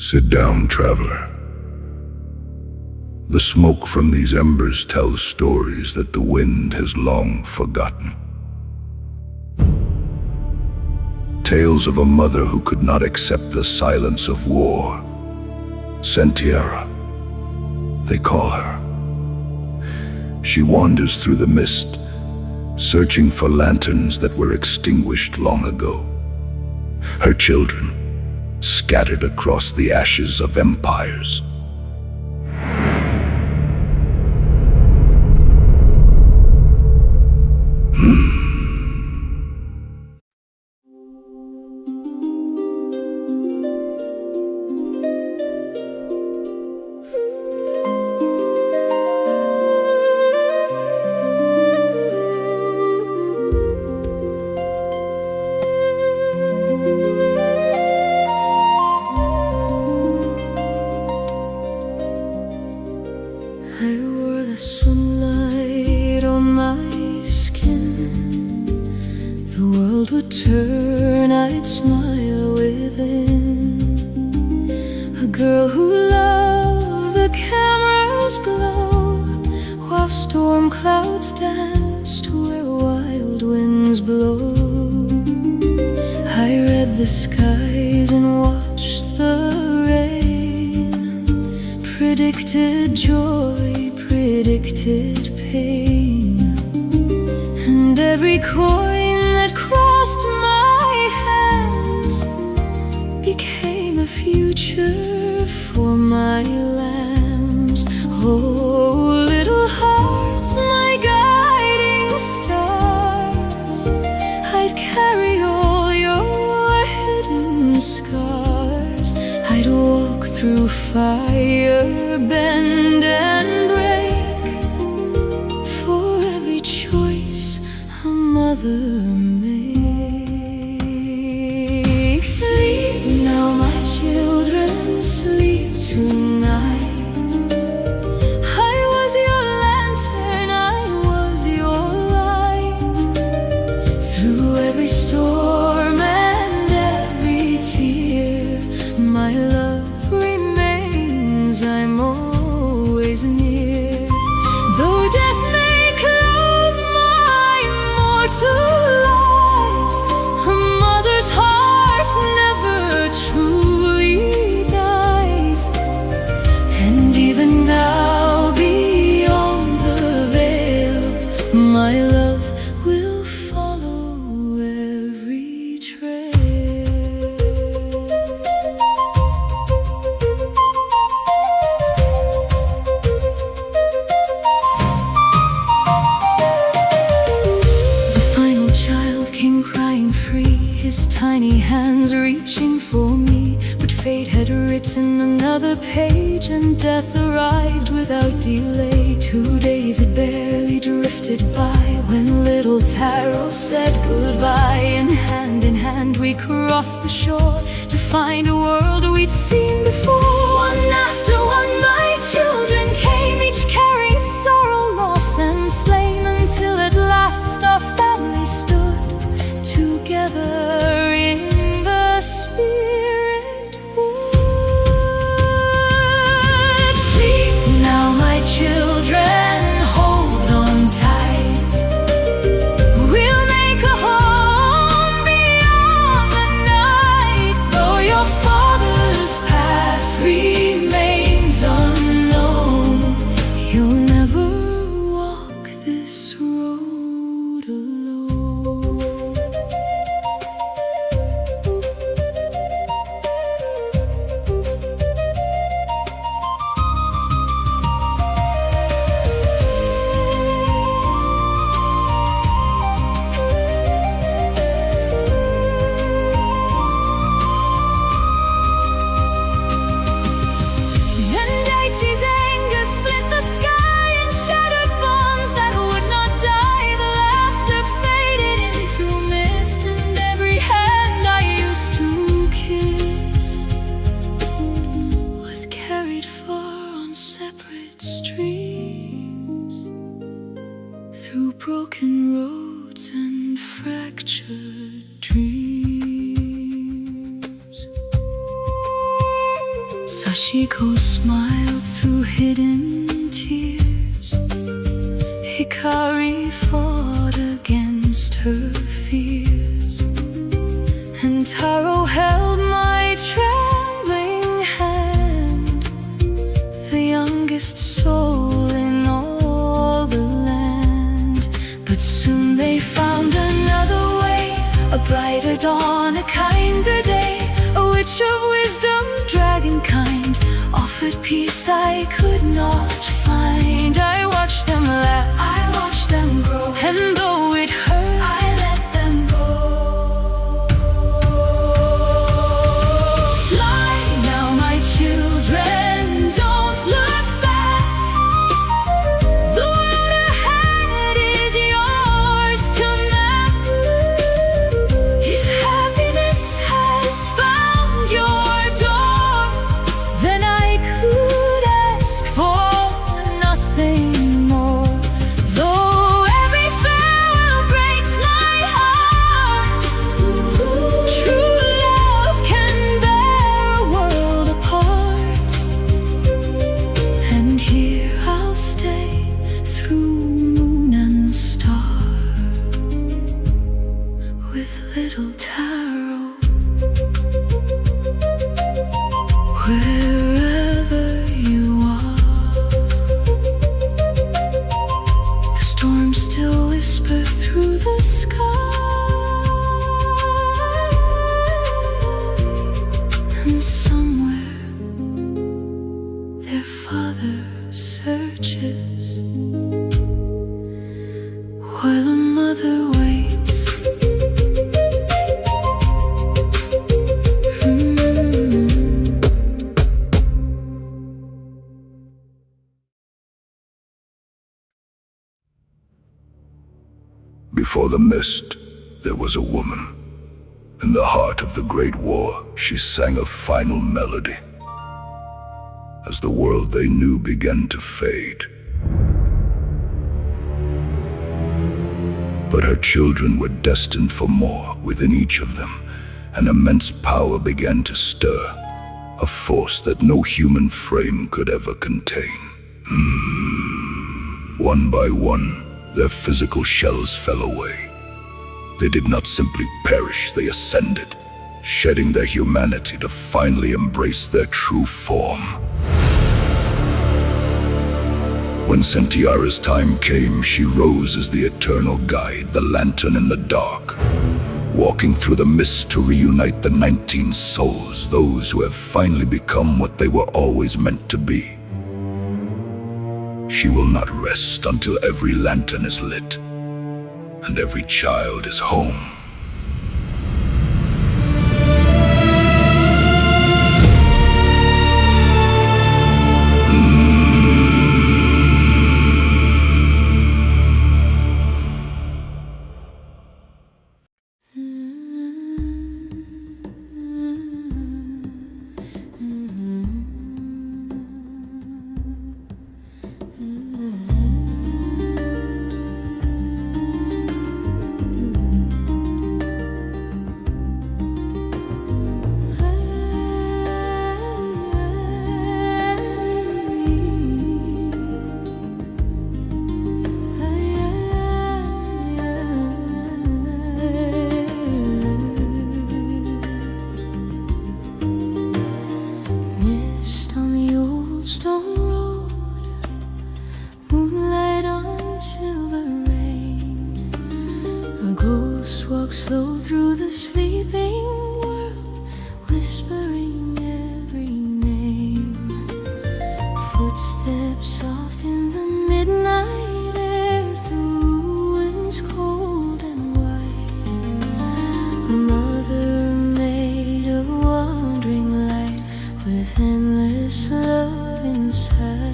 Sit down, traveler. The smoke from these embers tells stories that the wind has long forgotten. Tales of a mother who could not accept the silence of war. Sentiera, they call her. She wanders through the mist, searching for lanterns that were extinguished long ago. Her children, scattered across the ashes of empires. I wore the sunlight on my skin. The world would turn, I'd smile within. A girl who loved the camera's glow, while storm clouds danced where wild winds blow. I read the skies and watched the rain, predicted joy, predicted pain, and every coin that crossed my hands became a future for my lambs. Oh, little hearts, my guiding stars, I'd carry all your hidden scars. I'd walk through fire, bend and break, for every choice a mother makes. Sleep now, my children, sleep tonight. I was your lantern, I was your light. Through every storm and every tear, my love remains, I'm always near. Though death may close my mortal eyes, a mother's heart never truly dies. And even now, beyond the veil, my love will follow every trail. The final child came crying free, his tiny hands reaching for me. But fate had written another page, and death arrived without delay. 2 days had barely drifted by when little Taro said goodbye. In hand we crossed the shore to find a world we'd seen before. One after one my children came, each carrying sorrow, loss and flame, until at last our family stood together in the spirit wood. Sleep now, my children, hold on tight. We'll make a home beyond the night. Though your father's path Hashiko smiled through hidden tears. Hikari fought against her fears, and Taro held my trembling hand, the youngest soul in all the land. But soon they found another way, a brighter dawn, a kinder day. A witch of wisdom, dragon kind, offered peace I could not find. I watched them laugh, I watched them grow, and though it hurt, I let them go. Fly now, my children, don't look back. The world ahead is yours to map. If happiness has found your door, then I could ask for nothing more. Though every farewell breaks my heart, true love can bear a world apart. And here I'll stay through moon and star, with little Taro, wherever you are. The storms still whisper through the sky, and somewhere their father searches, while a mother waits. Before the mist, there was a woman. In the heart of the Great War, she sang a final melody. As the world they knew began to fade, but her children were destined for more. Within each of them, an immense power began to stir, a force that no human frame could ever contain. One by one, their physical shells fell away. They did not simply perish, they ascended, shedding their humanity to finally embrace their true form. When Sentiara's time came, she rose as the eternal guide, the lantern in the dark, walking through the mist to reunite the 19 souls, those who have finally become what they were always meant to be. She will not rest until every lantern is lit and every child is home. Walk slow through the sleeping world, whispering every name. Footsteps soft in the midnight air, through ruins cold and white. A mother made of wandering light, with endless love inside.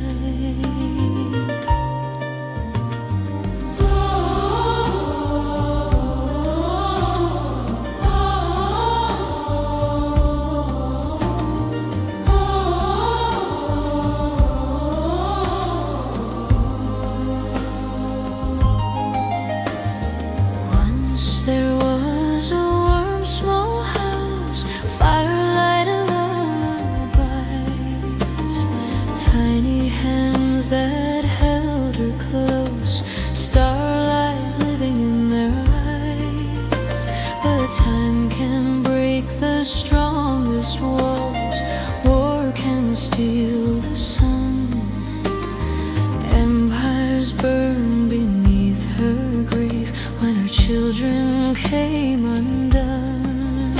Time can break the strongest walls. War can steal the sun. Empires burn beneath her grave when her children came undone.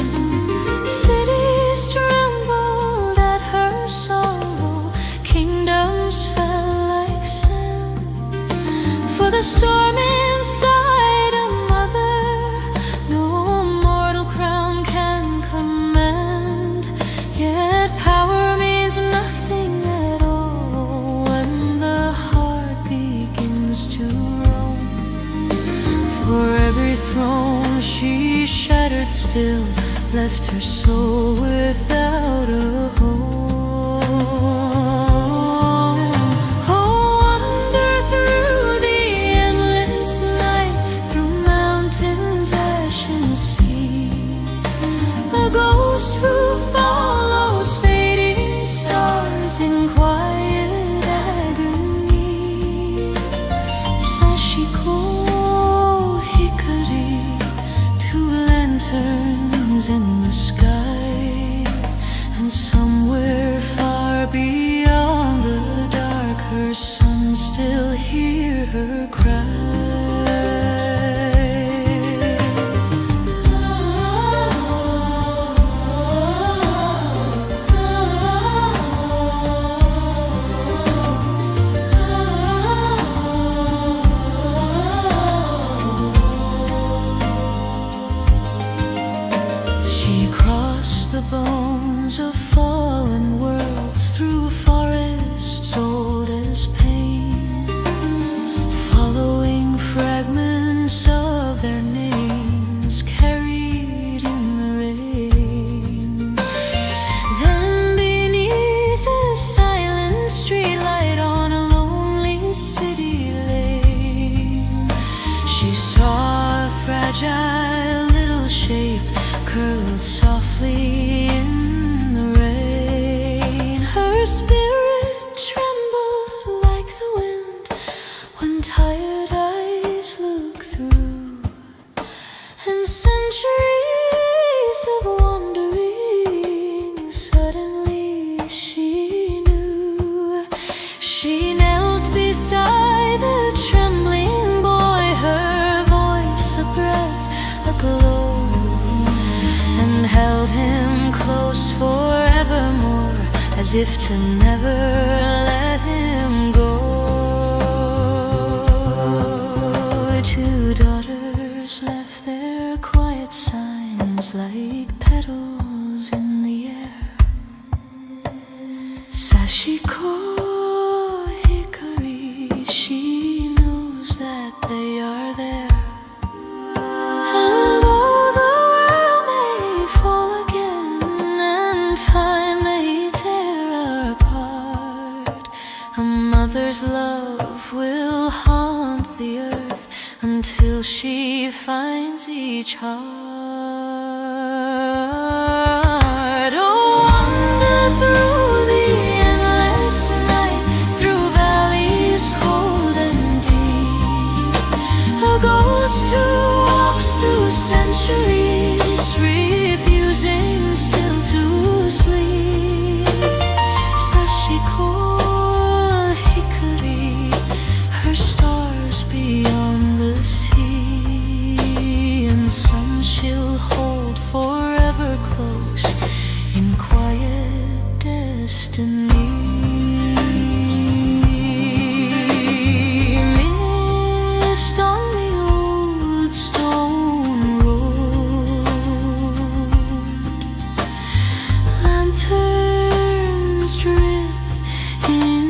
Cities trembled at her sorrow. Kingdoms fell like sand. For the storm inside a mother, no mortal crown can command. Yet power means nothing at all when the heart begins to roam. For every throne she shattered still left her soul without a home. Ghost who follows fading stars in quiet agony. Sashiko Hikari, two lanterns in the sky, and somewhere far beyond the dark, her sons still hear her cry. The bones of fallen worlds through forests old as pain, following fragments of their names carried in the rain. Then beneath a silent streetlight on a lonely city lane, she saw a fragile little shape curled softly in the rain. Her spirit trembled like the wind when tired eyes look through, and centuries of wandering suddenly she knew. She knelt beside the trembling boy, her voice a breath, a glow, and held him close forevermore, as if to never let him go. Two daughters left their quiet signs like petals in the air. Sashiko Hikari, she knows that they are there. Mother's love will haunt the earth until she finds each heart. Oh, wander through the endless night, through valleys cold and deep. A ghost who walks through centuries, refusing still to sleep. Sashiko, her stars beyond the sea, and some she'll hold forever close in quiet destiny. Mist on the old stone road, lanterns drift in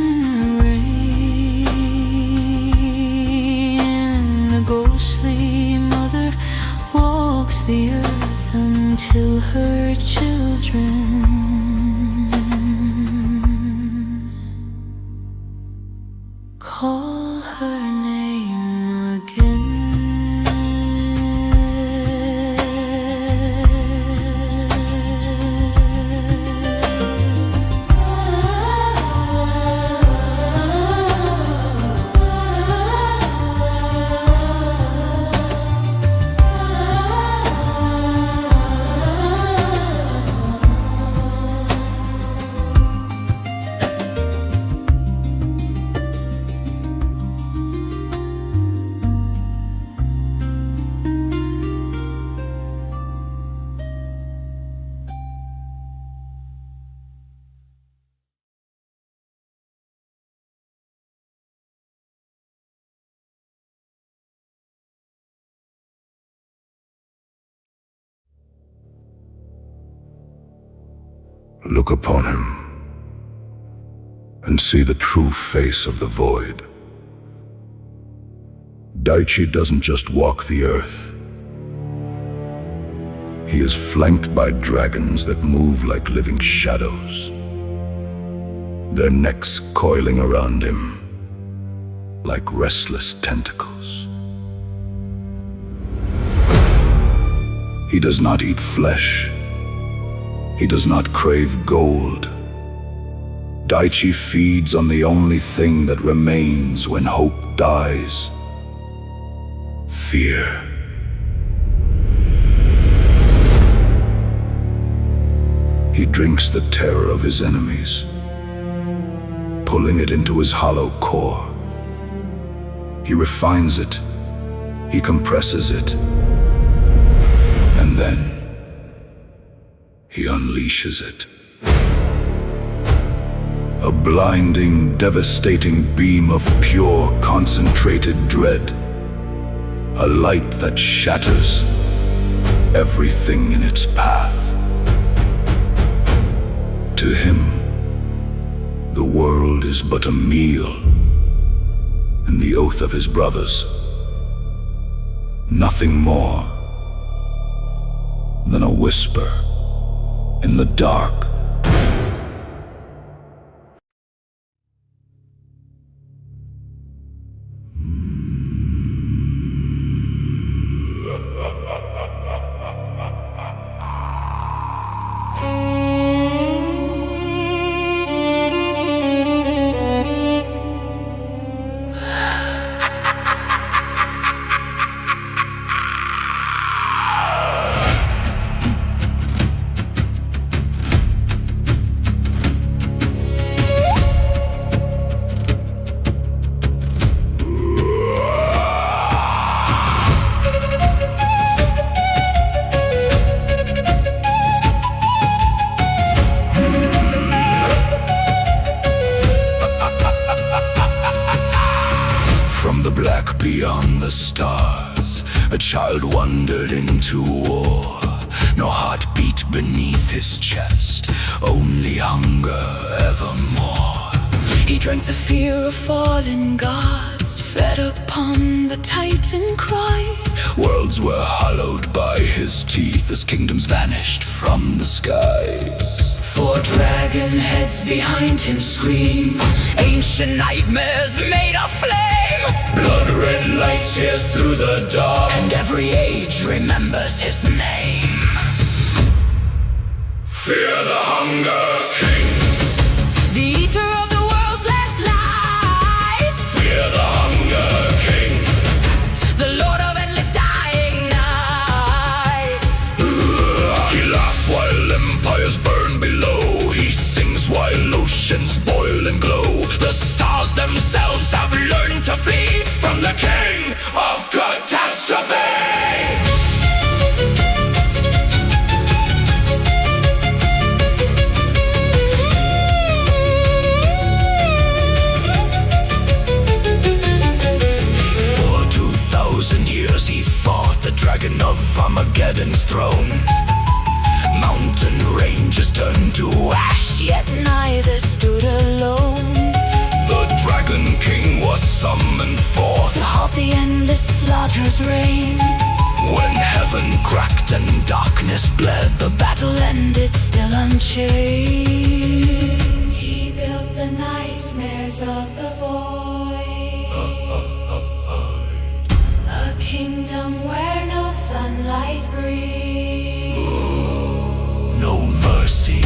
ghostly mother walks the earth until her children call her name again. Look upon him and see the true face of the void. Daichi doesn't just walk the earth. He is flanked by dragons that move like living shadows, their necks coiling around him like restless tentacles. He does not eat flesh. He does not crave gold. Daichi feeds on the only thing that remains when hope dies: fear. He drinks the terror of his enemies, pulling it into his hollow core. He refines it, he compresses it, and then he unleashes it. A blinding, devastating beam of pure, concentrated dread. A light that shatters everything in its path. To him, the world is but a meal, and the oath of his brothers, nothing more than a whisper in the dark. Black beyond the stars, a child wandered into war. No heartbeat beneath his chest, only hunger evermore. He drank the fear of fallen gods, fed upon the titan cries. Worlds were hollowed by his teeth as kingdoms vanished from the skies. 4 dragon heads behind him scream, ancient nightmares made of flame. Blood-red light tears through the dark, and every age remembers his name. Fear the Hunger King, the eater of the world's last light. Fear the Hunger King, the lord of endless dying nights. He laughs while empires burn below. He sings while oceans boil and glow. The stars themselves have learned to flee from the king of catastrophe. For 2,000 years he fought the dragon of Armageddon's throne. Mountain ranges turned to ash, Yet neither stood alone. the Dragon King was summoned forth To halt the endless slaughter's reign. when heaven cracked and darkness bled. The Battle ended still unchanged. He built the nightmares of the void, a kingdom where no sunlight breathes. no mercy,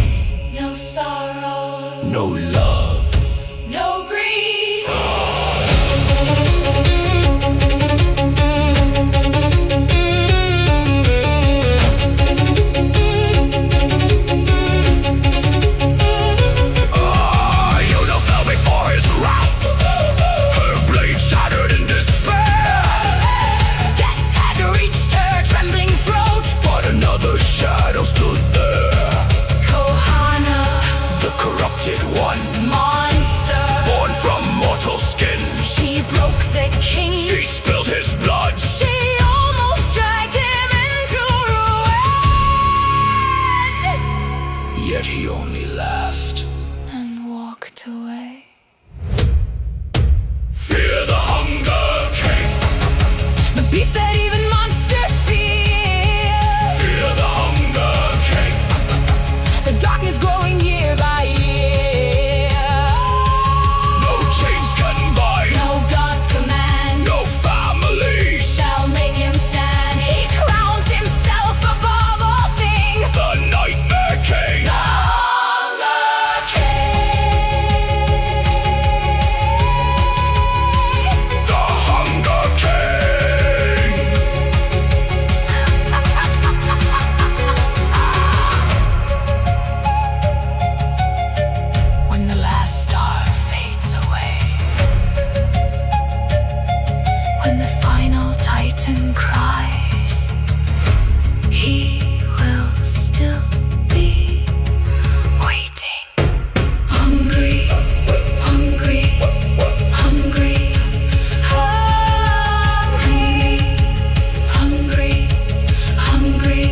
No sorrow, no love. no grief. Yoda fell before his wrath, her blade shattered in despair. Death had reached her trembling throat, But another shadow stood there, Kohana. the corrupted one. yet he only laughed and walked away. Fear the Hunger King. The beast that even monsters fear. Fear the Hunger King. The darkness growing year by year. No chains can bind, No God's command no family. shall make him stand. He crowns himself above all things. The Nightmare King. The Hunger King. The Hunger King. When the last star fades away, when the final titan cries, he will still be waiting. Hungry, hungry, hungry, hungry, hungry, hungry, hungry.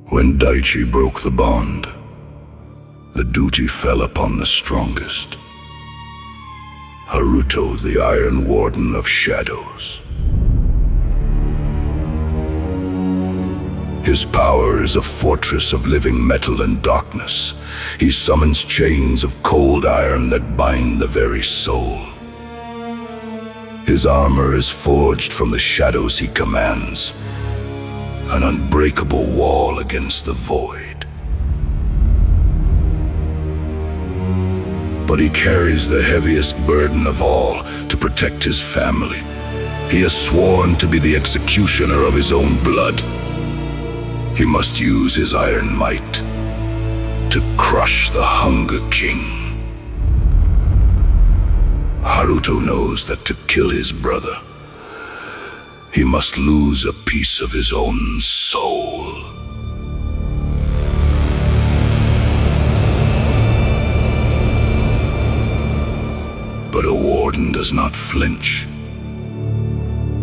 When Daichi broke the bond, the duty fell upon the strongest. Haruto, the Iron Warden of Shadows. His power is a fortress of living metal and darkness. He summons chains of cold iron that bind the very soul. His armor is forged from the shadows he commands, an unbreakable wall against the void. But he carries the heaviest burden of all, to protect his family. He has sworn to be the executioner of his own blood. He must use his iron might to crush the Hunger King. Haruto knows that to kill his brother, he must lose a piece of his own soul. But a warden does not flinch.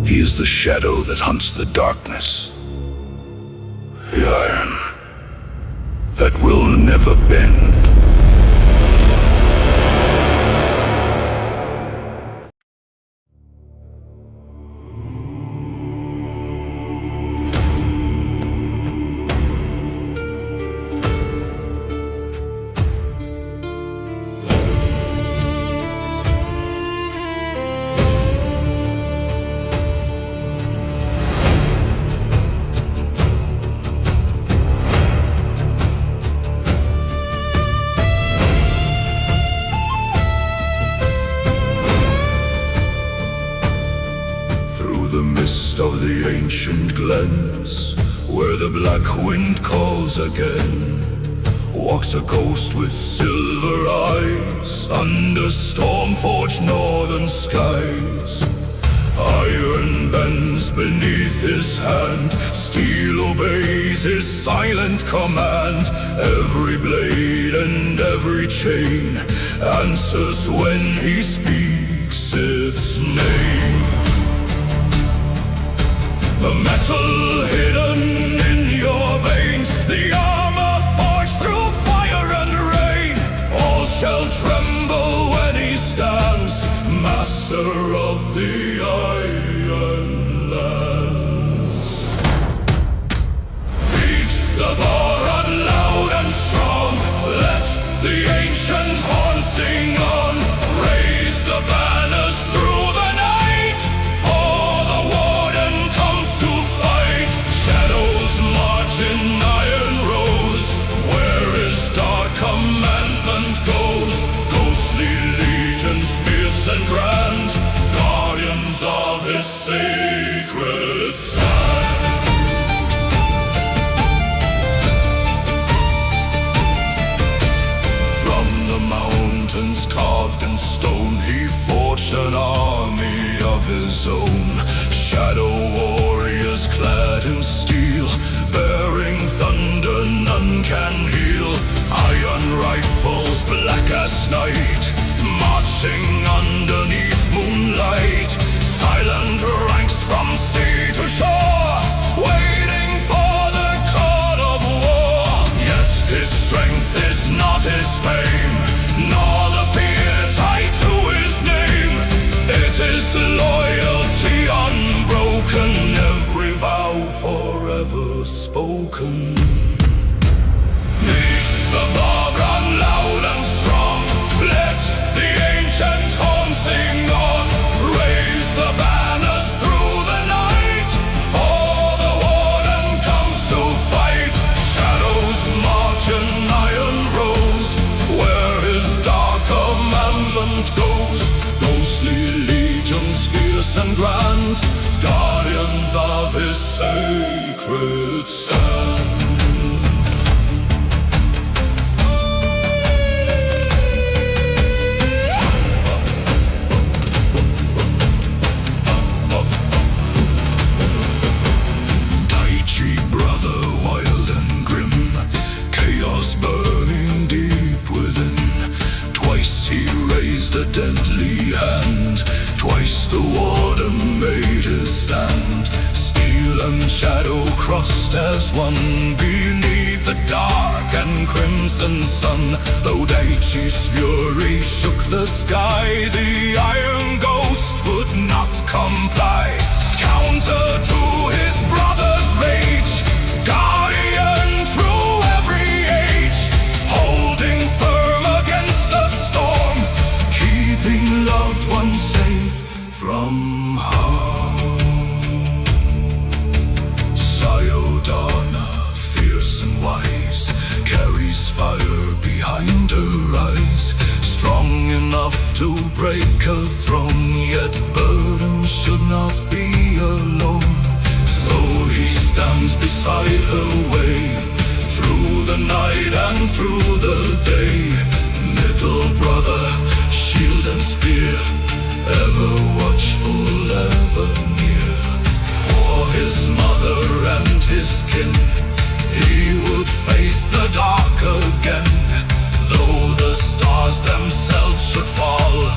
He is the shadow that hunts the darkness. The iron that will never bend. The mist of the ancient glens, where the black wind calls again, walks a ghost with silver eyes, under storm-forged northern skies. Iron bends beneath his hand, steel obeys his silent command. Every blade and every chain answers when he speaks its name. The metal hidden in your veins, the armor forged through fire and rain, all shall tremble when he stands, master of the Iron Lands. Beat the bar on loud and strong, let the ancient horn sing on, raise the banners through the night, for the warden comes to fight. Shadows march in iron rows, where his dark commandment goes. Ghostly legions fierce and grand, guardians of his sacred sand. From the mountains carved in stone, he forged an army his own. Shadow warriors clad in steel, bearing thunder none can heal. Iron rifles black as night, marching underneath moonlight. Silent ranks from sea to shore, waiting for the call of war. Yet his strength is not his fame, nor the fear tied to his name. It is loyalty unbroken, every vow forever spoken. Meet the bar run loud and strong, let the ancient horn sing on. Raise the banners through the night, for the warden comes to fight. Shadows march in iron rows, where his dark commandment goes. Ghostly legions fierce and grand, guardians of his sacred stand. A deadly hand, twice the warden made his stand. Steel and shadow crossed as one, beneath the dark and crimson sun. Though Daichi's fury shook the sky, the iron ghost would not comply. Counter to his brother's rage, guardian through every age, holding firm against the storm, keeping loved ones safe from harm. Sayodana, fierce and wise, carries fire behind her eyes. Strong enough to break a throne, yet burden should not be alone. So he stands beside her way, through the night and through the day. Little brother, shield and spear, ever watchful, ever near. For his mother and his kin, he would face the dark again. Though the stars themselves should fall,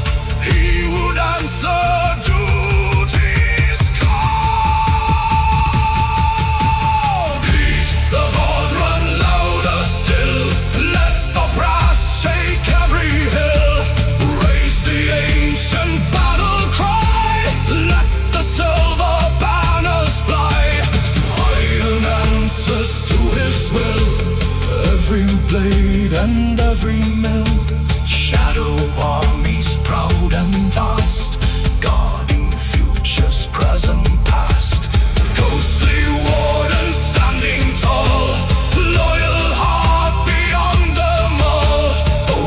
he would answer duty's call. Beat the board, run louder still, let the brass shake every hill. Raise the ancient battle cry, let the silver banners fly. Iron answers to his will, every blade and every mill. Shadow armies proud and vast, guarding futures, present, past. Ghostly warden standing tall, loyal heart beyond them all.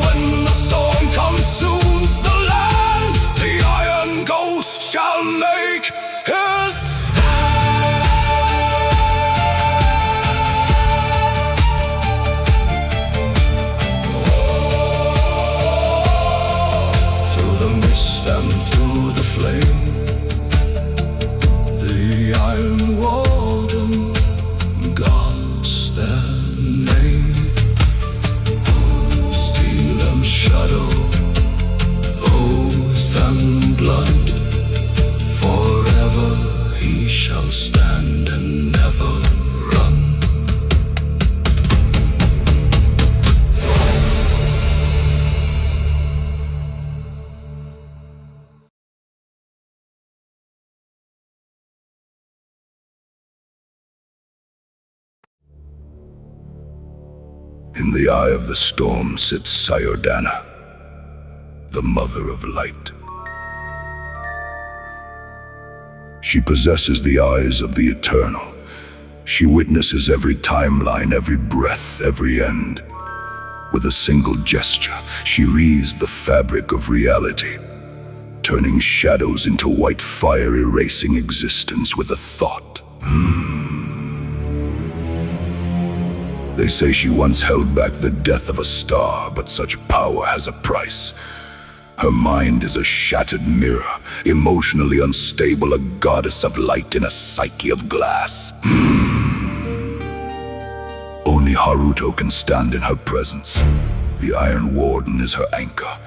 When the storm consumes the land, the iron ghost shall make his and through the flame. The iron warden guards their name. Steel and shadow, oath and blood, forever he shall stand and never run. In the eye of the storm sits Sayodana, the mother of light. She possesses the eyes of the eternal. She witnesses every timeline, every breath, every end. With a single gesture, she wreathes the fabric of reality, turning shadows into white fire, erasing existence with a thought. They say she once held back the death of a star, but such power has a price. Her mind is a shattered mirror, emotionally unstable, a goddess of light in a psyche of glass. Only Haruto can stand in her presence. The Iron Warden is her anchor,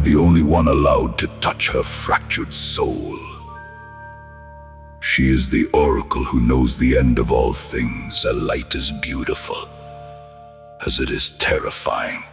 the only one allowed to touch her fractured soul. She is the oracle who knows the end of all things, a light as beautiful as it is terrifying.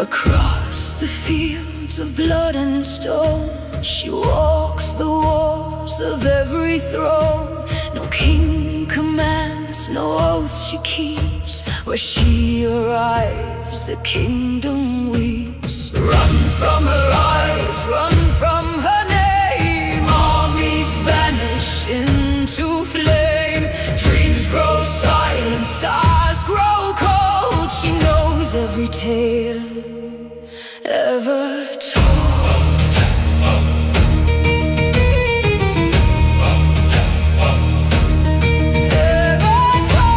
Across the fields of blood and stone, she walks the wars of every throne. No king commands, no oath she keeps. Where she arrives, a kingdom weeps. Run from her eyes, run from her name. Armies vanish into flame. Dreams grow silent, stars grow cold. She knows every tale ever told. Ever told.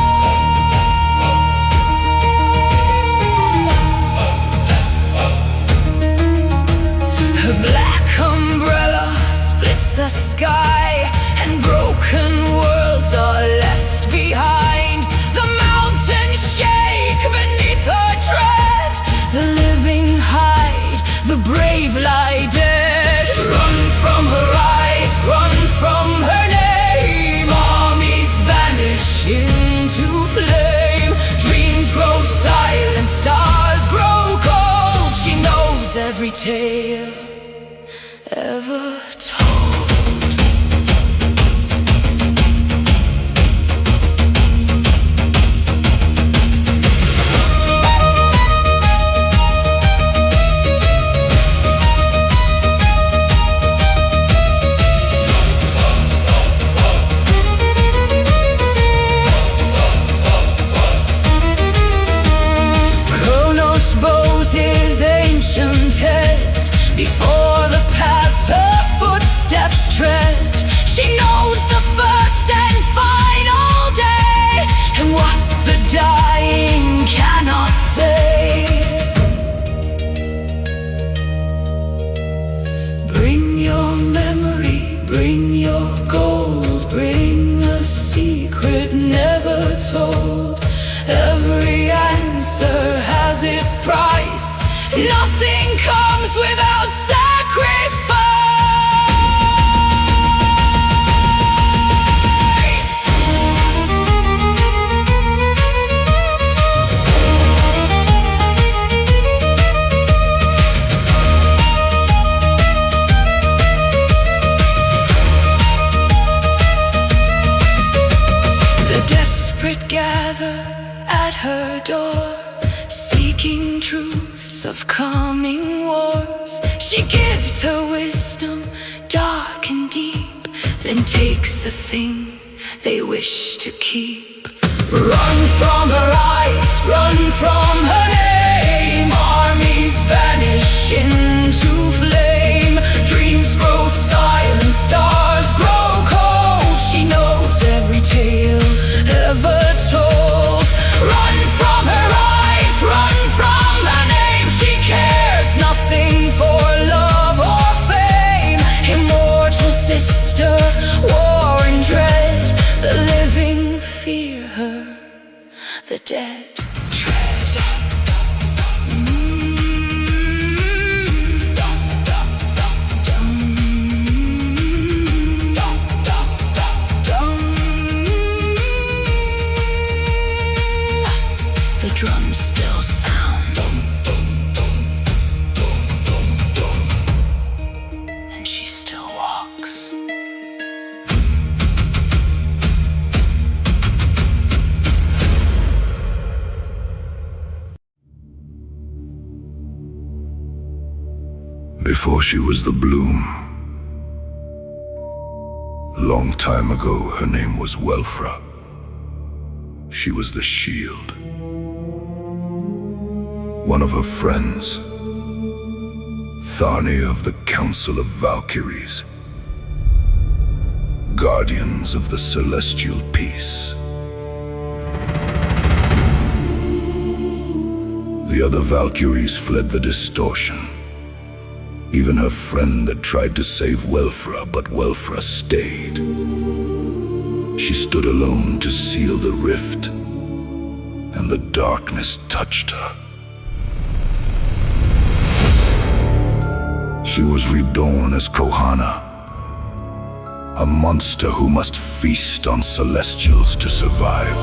Her black umbrella splits the sky, and broken worlds are left behind. The mountains shake beneath her tread. The living hide, the brave lie dead. Run from her eyes, run from her name. Armies vanish into flame. Dreams grow silent, stars grow cold. She knows every tale ever told. Before the paths her footsteps tread, she knows the first and final day, and what the dying cannot say. Bring your memory, bring your gold, bring a secret never told. Every answer has its price. Nothing comes without sacrifice. The desperate gather at her door, seeking truths of coming wars. She gives her wisdom, dark and deep, then takes the thing they wish to keep. Run from her eyes, run from her name. Armies vanish into flame. Dreams grow silent, stars grow cold. She knows every tale ever told. Run from her eyes, run from her name. She cares nothing for love or fame. Immortal sister, war and dread. The living fear her, the dead dread. before she was the bloom. Long time ago, her name was Welfra. She was the shield. One of her friends, Tharni of the Council of Valkyries, guardians of the celestial peace. The other Valkyries fled the distortion. Even her friend that tried to save Welfra, but Welfra stayed. She stood alone to seal the rift, and the darkness touched her. She was reborn as Kohana, a monster who must feast on celestials to survive.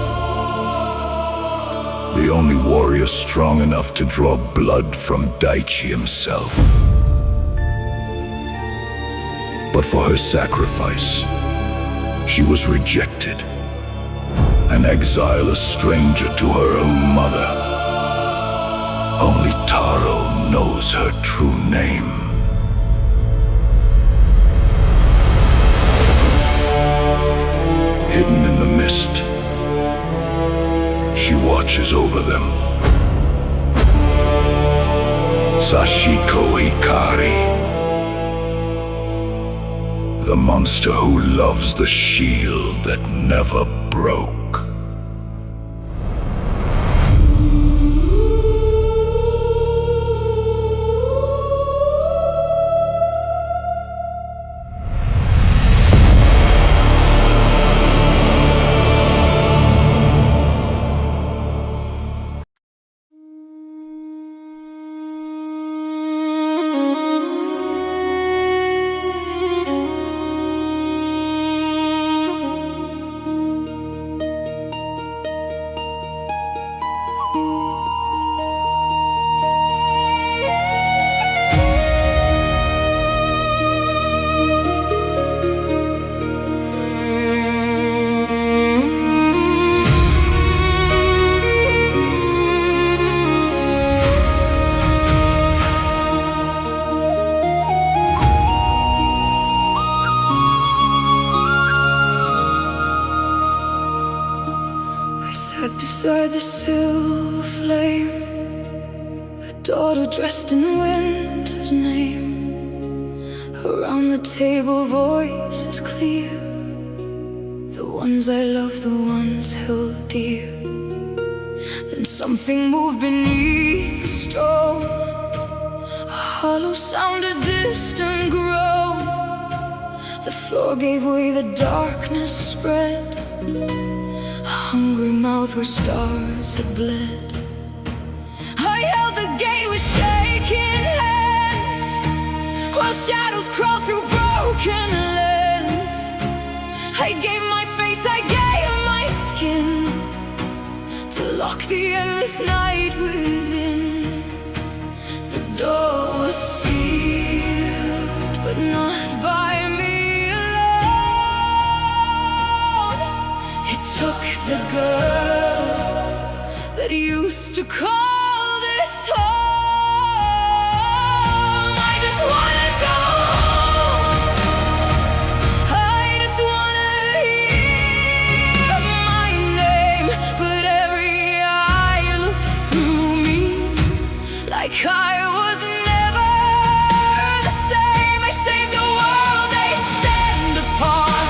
The only warrior strong enough to draw blood from Daichi himself. But for her sacrifice, she was rejected, an exile, a stranger to her own mother. Only Taro knows her true name. Hidden in the mist, she watches over them. Sashiko Hikari, the monster who loves the shield that never broke. Beside the silver flame, a daughter dressed in winter's name. Around the table, voices clear, the ones I love, the ones held dear. Then something moved beneath the stone, a hollow sound, a distant groan. The floor gave way, the darkness spread, hungry mouth where stars had bled. I held the gate with shaking hands, while shadows crawled through broken lens. I gave my face, I gave my skin, to lock the endless night within. The door was sealed, but not by me. Took the girl that used to call this home. I just wanna go home. I just wanna hear my name, but every eye looks through me like I was never the same. I saved the world they stand upon,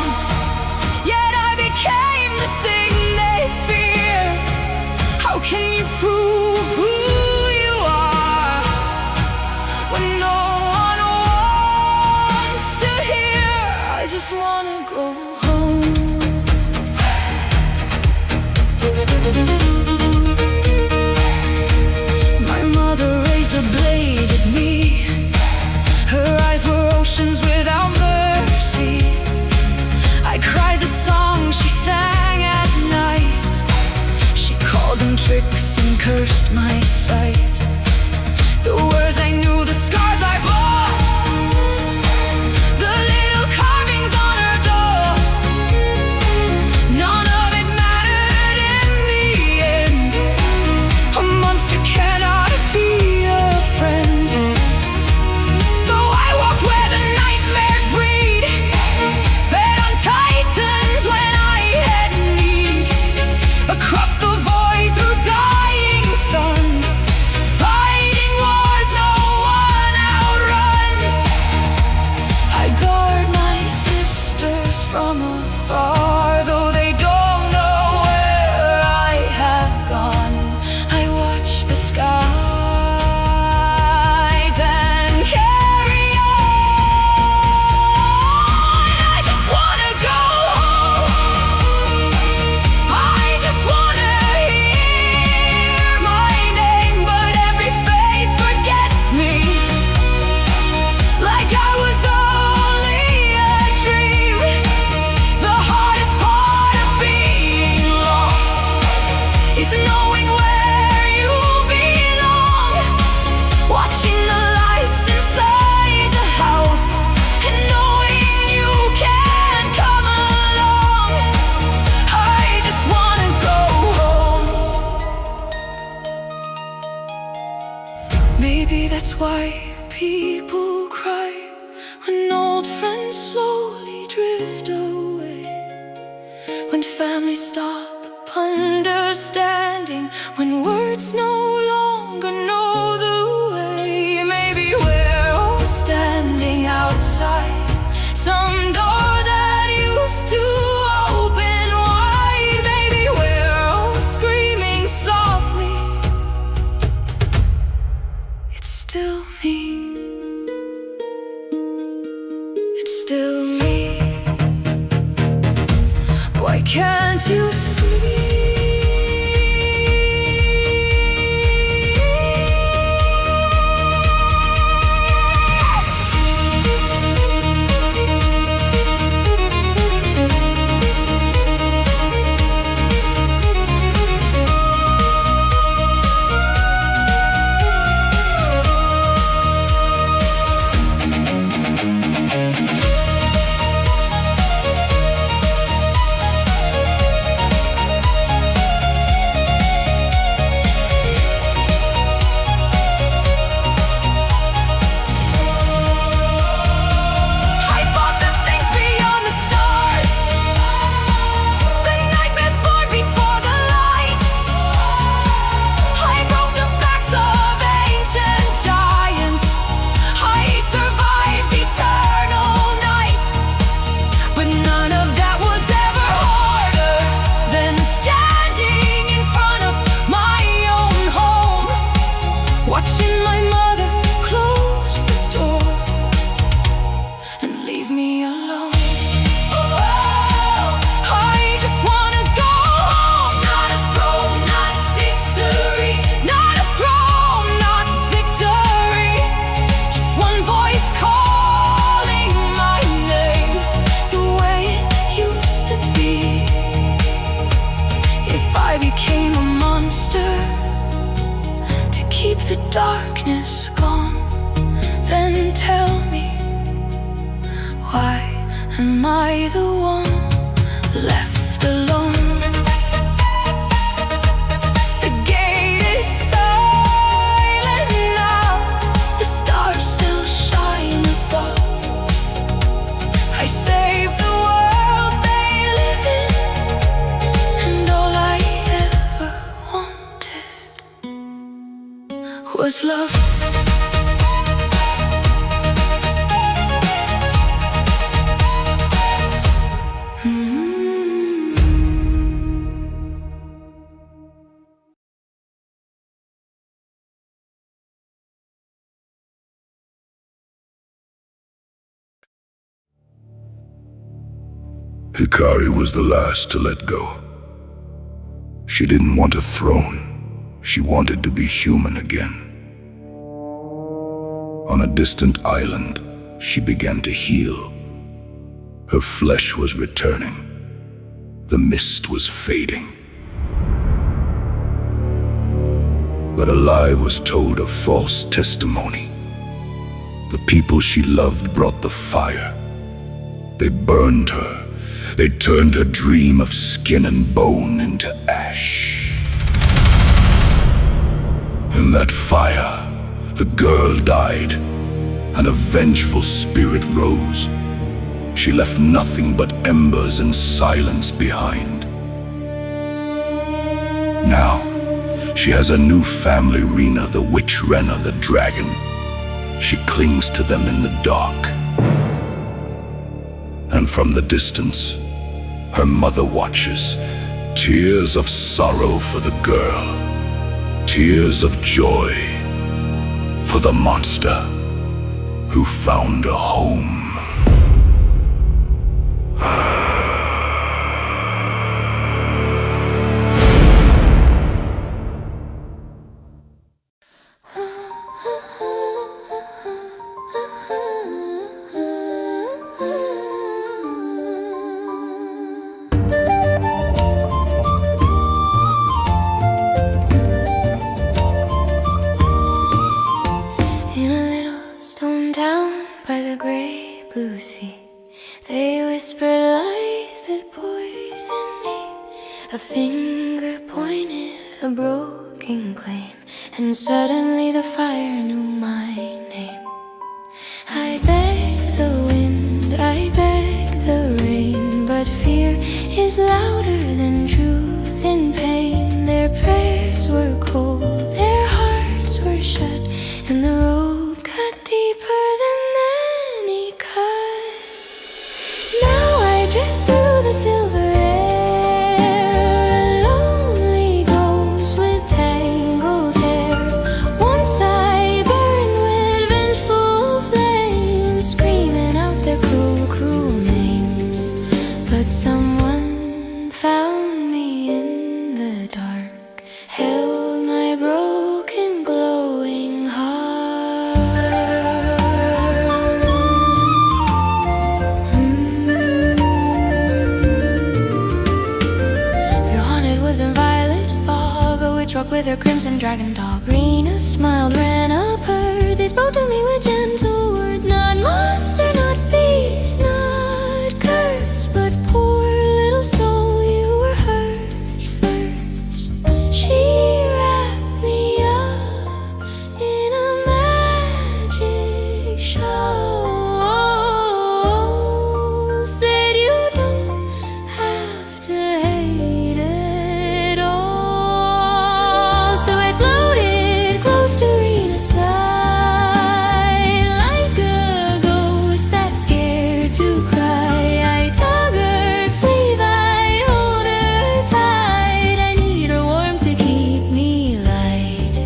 yet I became the thing they fear. How can you prove who you are when no one wants to hear? I just wanna go home. My mother raised a Maybe that's why people cry when old friends slowly drift away, when families stop understanding, when words no longer know the way. Maybe we're all standing outside some door that used to open wide. Maybe we're all screaming softly, it's still me, it's still me. Why can't you see? Watching my mother close the door and leave me alone. I just wanna go home. Not a throne, not victory. Not a throne, not victory. Just one voice calling my name, the way it used to be. If I became a monster to keep the darkness gone, then tell me, why am I the one left alone? The gate is silent now, the stars still shine above. I save the world they live in, and all I ever wanted was love. Hikari was the last to let go. She didn't want a throne. She wanted to be human again. On a distant island, she began to heal. Her flesh was returning. The mist was fading. But a lie was told of false testimony. The people she loved brought the fire. They burned her. They turned her dream of skin and bone into ash. In that fire, the girl died, and a vengeful spirit rose. She left nothing but embers and silence behind. Now, she has a new family, Rena, the witch Rena, the dragon. She clings to them in the dark. And from the distance, her mother watches, tears of sorrow for the girl, tears of joy for the monster who found a home. blue sea. They whisper lies that poison me. A finger pointed a broken claim. and suddenly the fire knew my name. I beg the wind, I beg the rain, but fear is louder than truth in pain. Their prayers were cold, their hearts were shut, and the road cut deeper than any cut. Now I drift through the silver air, a lonely ghost with tangled hair. Once I burned with vengeful flames, screaming out their cruel, cruel names. But someone found me in the dark, held my broken, glowing heart. Through haunted woods and violet fog, a witch walked with her crimson dragon dog. Rena smiled, ran up her. They spoke to me with gentle words. Not monster, not beast, not curse, but poor little soul, you were hurt first. She wrapped me up in a magic show. Said you don't have to hate it all. So I floated close to Rena's side, like a ghost that's scared to cry. I tug her sleeve, I hold her tight. I need her warmth to keep me light.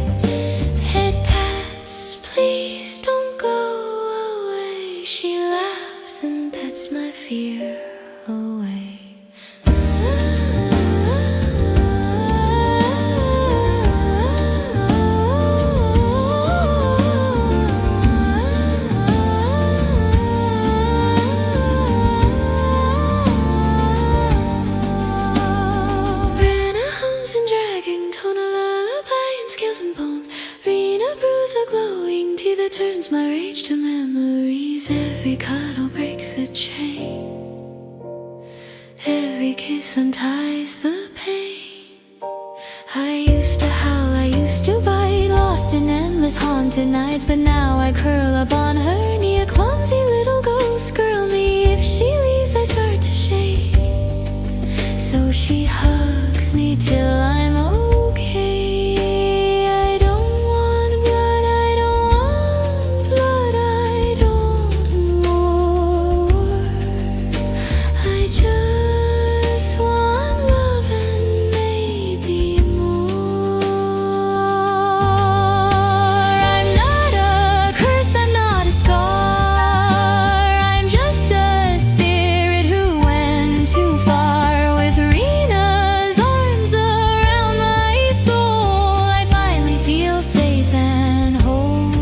Head pats, please don't go away. She laughs and pets my fear away. Rena hums and dragging tone, a lullaby in scales and bone. Rena brews a glowing tea that turns my rage to memories. Every cuddle breaks a chain, every kiss unties the pain. I used to howl, I used to bite, lost in endless haunted nights. But now I curl up on her knee, a clumsy little ghost girl me. If she leaves, I start to shake. So she hugs me till I'm okay. I don't want blood, I don't want blood, I don't more. I just want love and maybe more. I'm not a curse, I'm not a scar, I'm just a spirit who went too far. With Rena's arms around my soul, I finally feel safe and whole.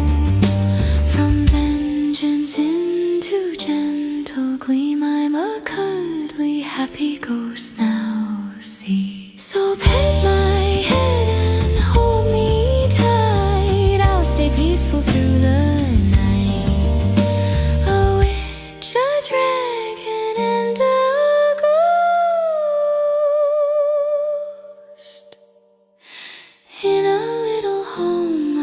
From vengeance into gentle gleam, I'm a cuddly, happy ghost now, see. So pet my head and hold me tight, I'll stay peaceful through the night. A witch, a dragon, and a ghost in a little home I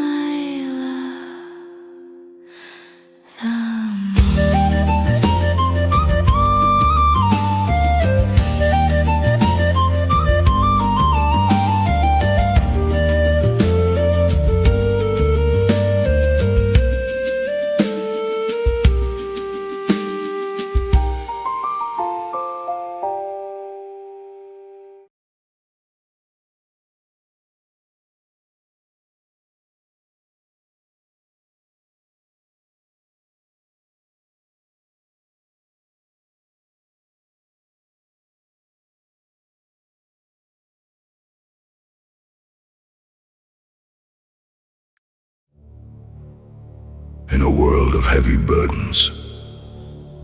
love the most. In a world of heavy burdens,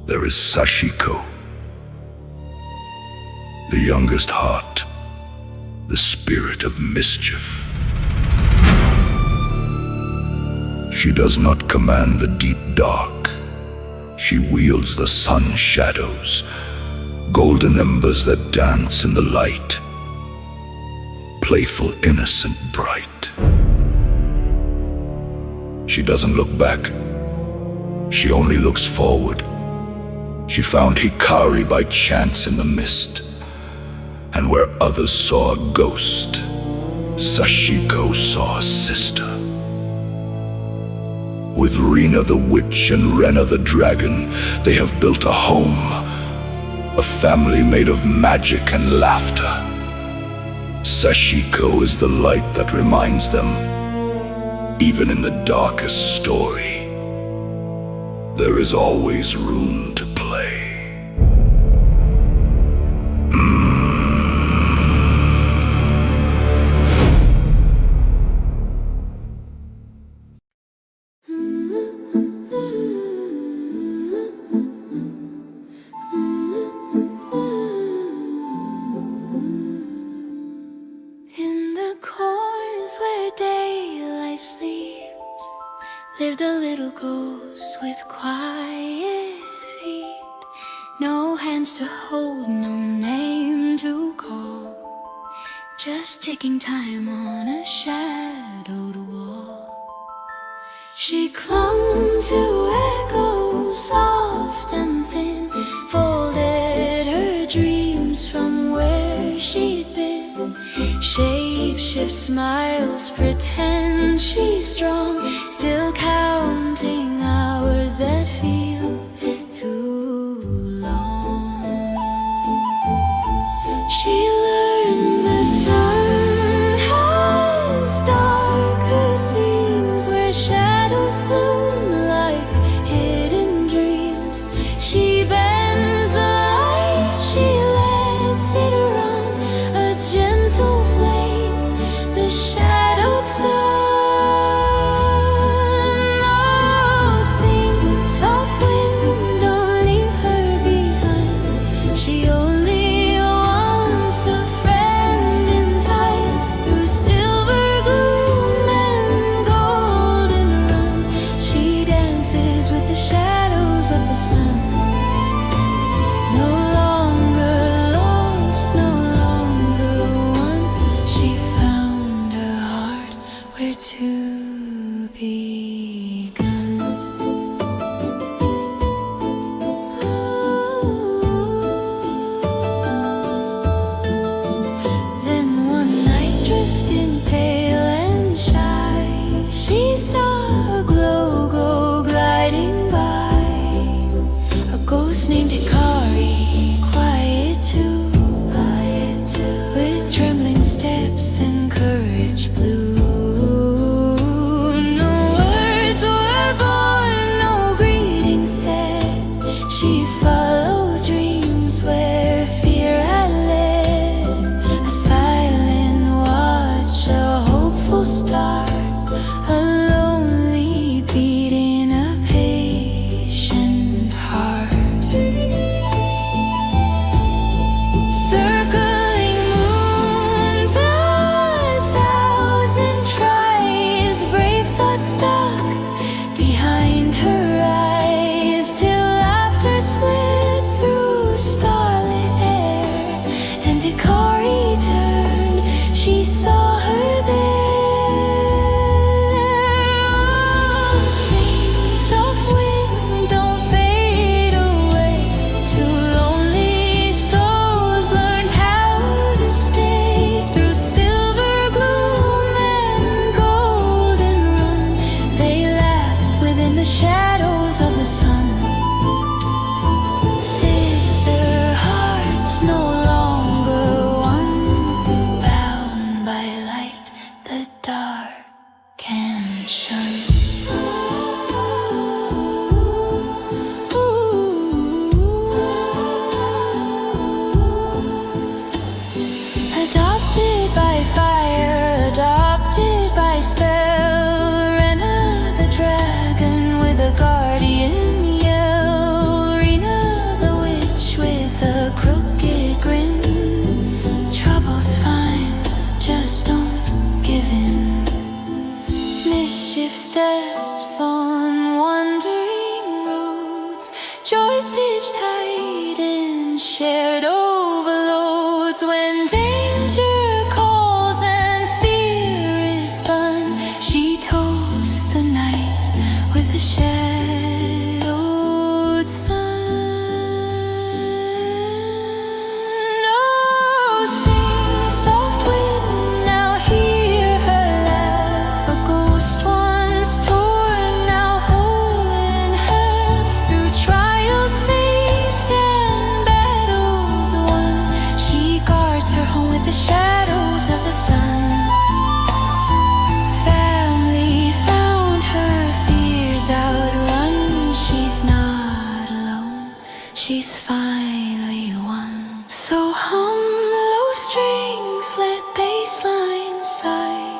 there is Sashiko, the youngest heart, the spirit of mischief. She does not command the deep dark. She wields the sun's shadows, golden embers that dance in the light, playful, innocent, bright. She doesn't look back. She only looks forward. She found Hikari by chance in the mist, and where others saw a ghost, Sashiko saw a sister. With Rina the witch and Rena the dragon, they have built a home, a family made of magic and laughter. Sashiko is the light that reminds them, even in the darkest story, there is always room to play. In the corners where daylight sleeps, lived a little ghost with quiet feet. No hands to hold, no name to call, just ticking time on a shadowed wall. She clung to echoes soft and thin, folded her dreams from where she'd been. Shape-shift smiles, pretend she's strong, still counting hours that feel too long. She learned the sun has darker seams where shadows bloom like hidden dreams. She bends the light, she lets it run, a gentle flame, the shadowed sun. Oh, sing, soft wind, don't leave her behind. She only wants a friend in time, through silver gloom and golden run. She dances with the shadows of the sun. No longer lost, no longer won. She found her heart where to begun. Then one night, drifting pale and shy, she saw a glow go gliding by. A ghost named Hikari, quiet too, with trembling steps and courage blue. No words were born, no greetings said. She followed dreams where fear had led. A silent watch, a hopeful start, a lonely beat in a patient heart. Circling moons, a thousand tries, brave thoughts stuck behind her eyes, till laughter slid through starlit air, and Hikari turned, she saw her there. Oh, sing, soft wind, don't fade away. Two lonely souls learned how to stay, through silver gloom and golden run. They laughed within the shadows of the sun. Sister hearts no longer one, bound by light the dark can shun. Adopted by fire, adopted by spell, Rena the dragon with a guardian yell, Rina the witch with a crooked grin. Trouble's fine, just don't give in. Mischief steps on wandering roads, joy stitched tight in shared overloads. When danger calls and fear is spun, she toasts the night She's outrun, she's not alone. She's finally won. So hum low strings, let bass lines sigh.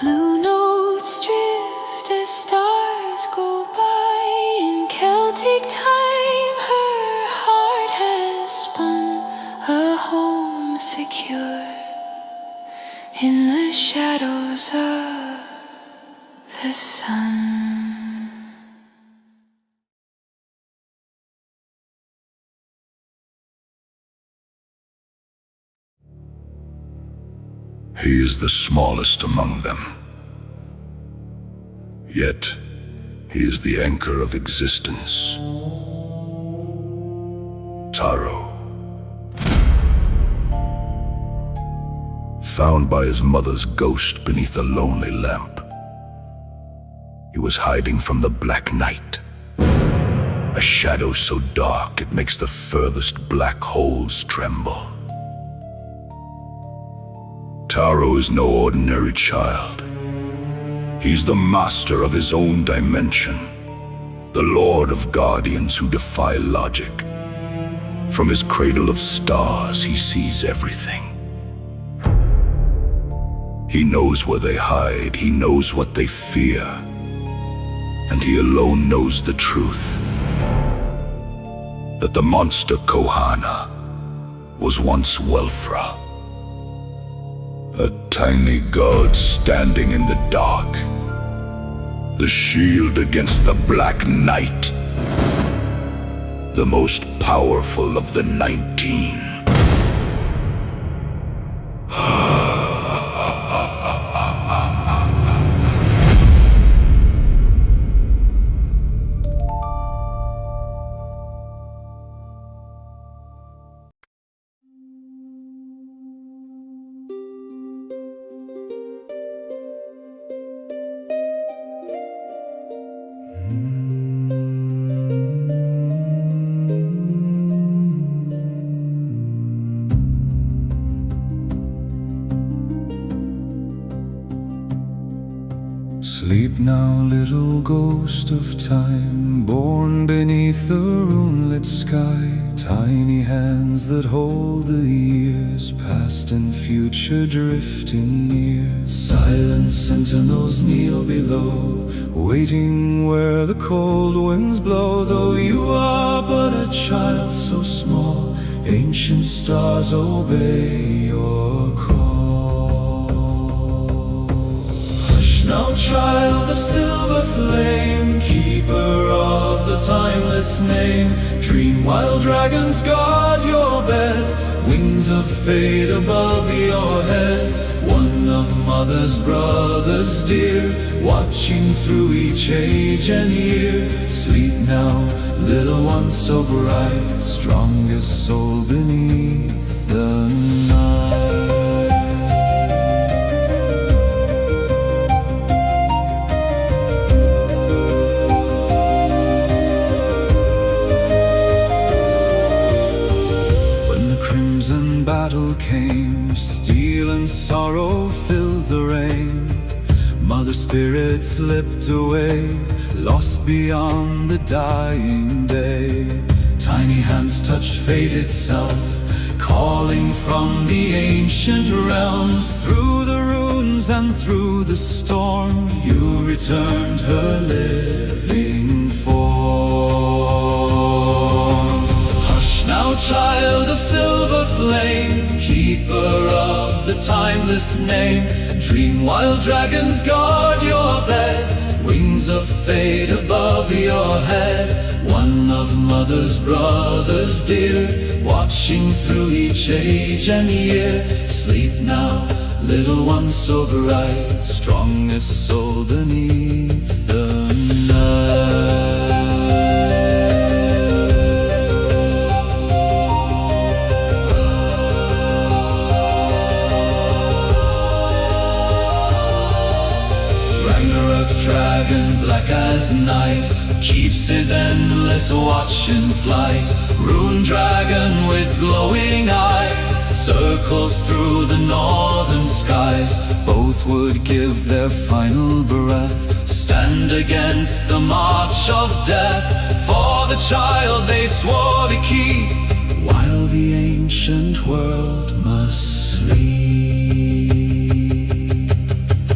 Blue notes drift as stars go by. In Celtic time her heart has spun a home secure in the shadows of the sun. He is the smallest among them. Yet, he is the anchor of existence. Taro. Found by his mother's ghost beneath a lonely lamp. He was hiding from the Black Night. A shadow so dark it makes the furthest black holes tremble. Taro is no ordinary child. He's the master of his own dimension, the lord of guardians who defy logic. From his cradle of stars, he sees everything. He knows where they hide, he knows what they fear, and he alone knows the truth. That the monster Kohana was once Welfra. A tiny god standing in the dark. The shield against the Black Knight. The most powerful of the 19. Sleep now, little ghost of time, born beneath the moonlit sky. Tiny hands that hold the years, past and future drifting near. Silent sentinels kneel below, waiting where the cold winds blow. Though you are but a child so small, ancient stars obey your call. Now, child of silver flame, keeper of the timeless name, dream while dragons guard your bed, wings of fate above your head. One of mother's brothers dear, watching through each age and year. Sleep now, little one so bright, strongest soul beneath the night. Battle came, steel and sorrow filled the rain. Mother spirit slipped away, lost beyond the dying day. Tiny hands touched fate itself, calling from the ancient realms. Through the runes and through the storm, you returned her living form. Hush now, child of silver flame, keeper of the timeless name, dream while dragons guard your bed, wings of fate above your head. One of mother's brothers dear, watching through each age and year. Sleep now, little one so bright, strongest soul beneath the night. Dragon black as night, keeps his endless watch in flight. Rune dragon with glowing eyes, circles through the northern skies. Both would give their final breath, stand against the march of death for the child they swore to keep, while the ancient world must sleep.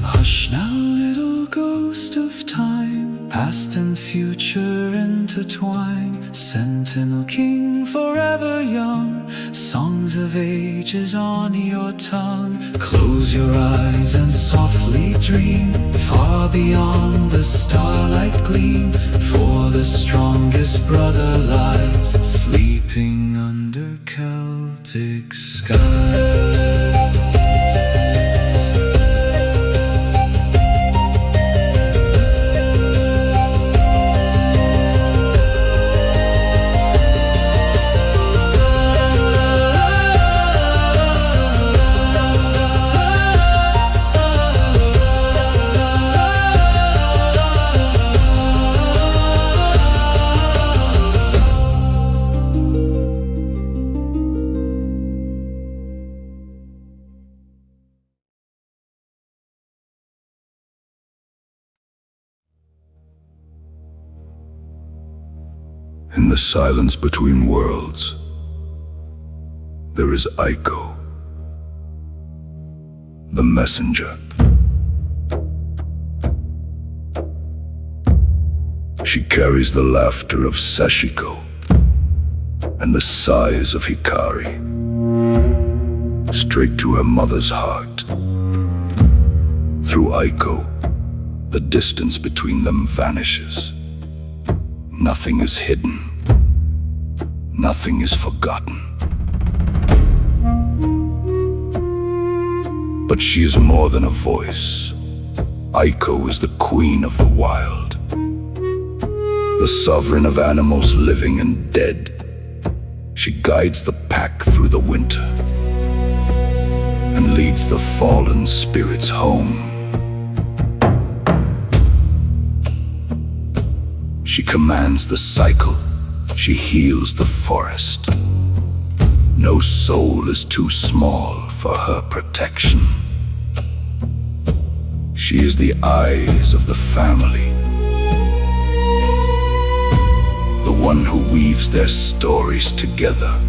Hush now, little ghost of time, past and future intertwine, sentinel king forever young, songs of ages on your tongue. Close your eyes and softly dream, far beyond the starlight gleam, for the strongest brother lies sleeping under Celtic skies. In the silence between worlds, there is Aiko, the messenger. She carries the laughter of Sashiko and the sighs of Hikari straight to her mother's heart. Through Aiko, the distance between them vanishes. Nothing is hidden. Nothing is forgotten. But she is more than a voice. Aiko is the queen of the wild, the sovereign of animals living and dead. She guides the pack through the winter and leads the fallen spirits home. She commands the cycle. She heals the forest. No soul is too small for her protection. She is the eyes of the family, the one who weaves their stories together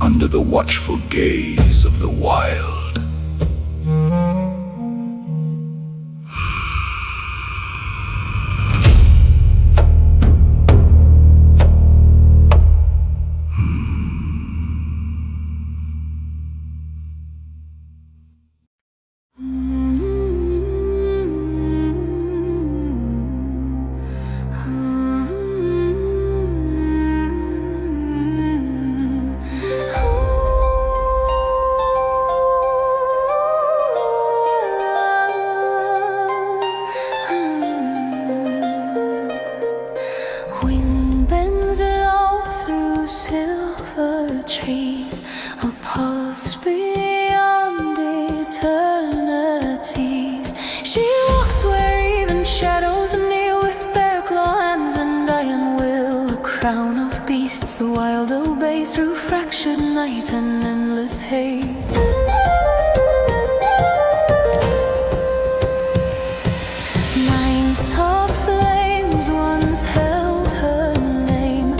under the watchful gaze of the wild. Wind bends low through silver trees, a pulse beyond eternities. She walks where even shadows kneel, with bare claw hands and iron will. A crown of beasts the wild obeys through fractured night and endless haze. Nine soft flames once held her name,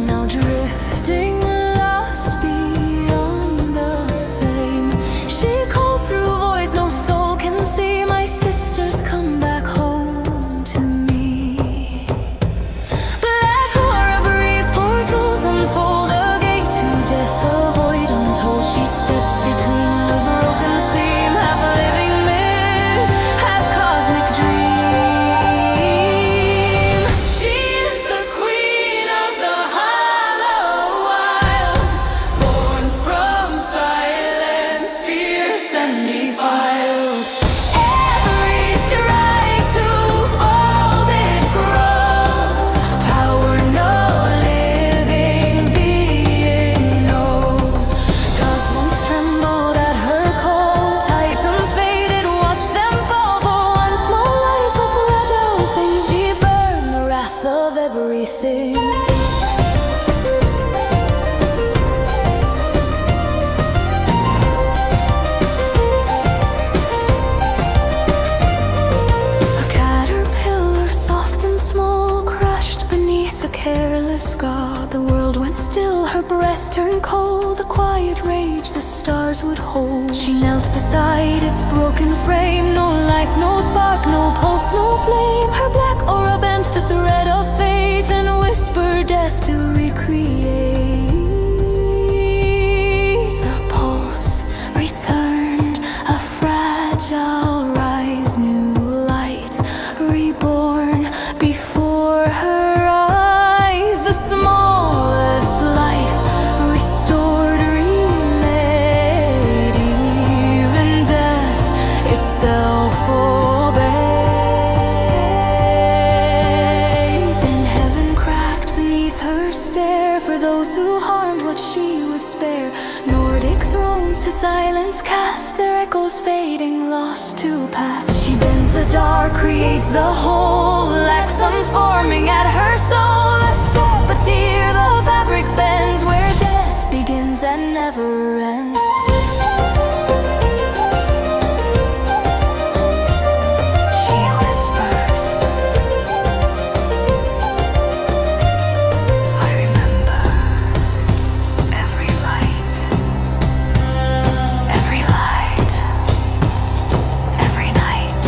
now drifting lost beyond the same. She calls through voids no soul can see. My sisters, come back home to me. Black aura breeze, portals unfold, a gate to death, a void untold. She steps between the broken seam, half living myth, half cosmic dream. She is the queen of the hollow wild, born from silence, fierce and defiled. Every strike to fold it grows, power no living being knows. Gods once trembled at her call, titans faded, watch them fall for one small life, a fragile thing. She burned the wrath of everything. breath turned cold, the quiet rage the stars would hold. She knelt beside its broken frame, no life, no spark, no pulse, no flame. Her black aura bent the thread of fate and whispered death to recreate. A pulse returned, a fragile rise, new light reborn before her eyes. The smallest life restored, remade, even death itself obeyed. Then heaven cracked beneath her stare, for those who harmed what she would spare. Nordic thrones to silence cast, their echoes fading, lost to past. She bends the dark, creates the whole, black suns forming at her soul. A step, a tear, the fabric bends, where death begins and never ends. She whispers, I remember every light, every light, every night.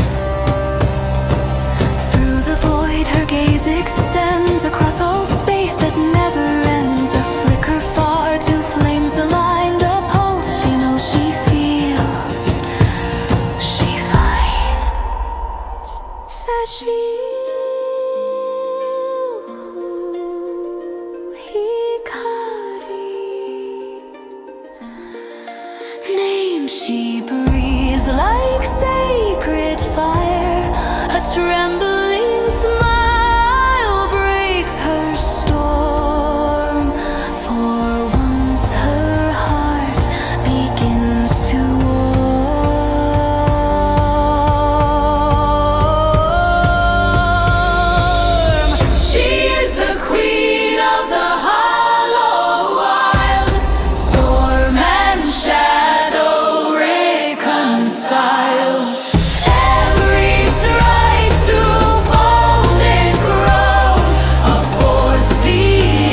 Through the void her gaze extends, across all space that never ends. A flicker far, two flames aligned, a pulse she knows, she feels, she finds. Says she Hikari, name she breathes like sacred fire. A trembling smile breaks her storm, for once her heart begins to warm. She is the queen of the hollow wild, storm and shadow reconciled. Every strike to fold it grows, a force the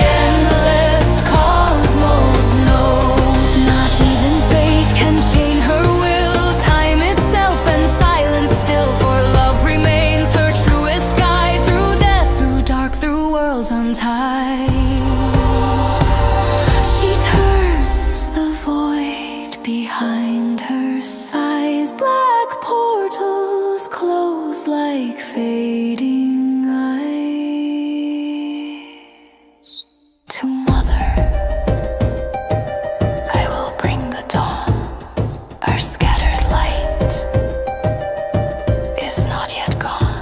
endless cosmos knows. Not even fate can chain her will, time itself been silent still. For love remains her truest guide, through death, through dark, through worlds untied. She turns the void behind her, sighs, black portals close like fading eyes. To mother I will bring the dawn. Our scattered light is not yet gone.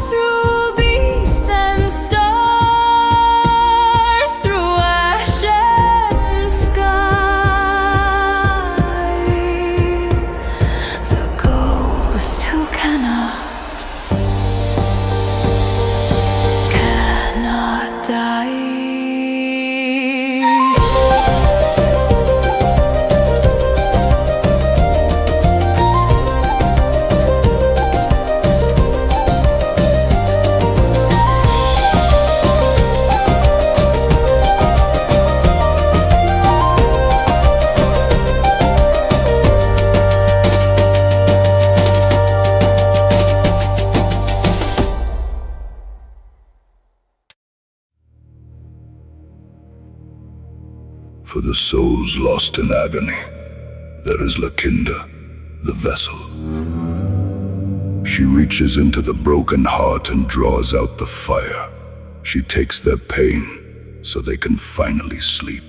Through beasts and stars, through ash and sky, the ghost who cannot die. For the souls lost in agony, there is Lakinda, the vessel. She reaches into the broken heart and draws out the fire. She takes their pain so they can finally sleep.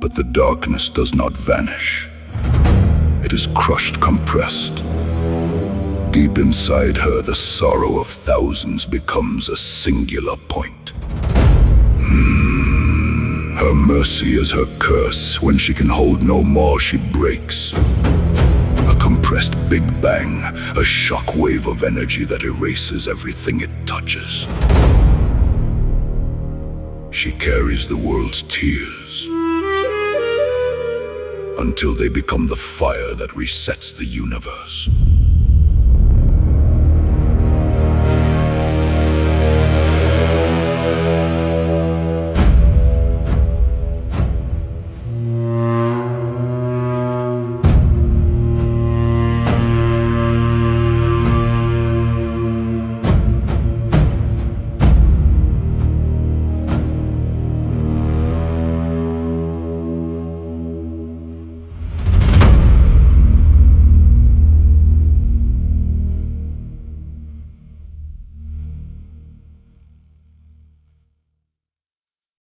But the darkness does not vanish. It is crushed, compressed. Deep inside her, the sorrow of thousands becomes a singular point. Her mercy is her curse. When she can hold no more, she breaks. A compressed Big Bang, a shock wave of energy that erases everything it touches. She carries the world's tears until they become the fire that resets the universe.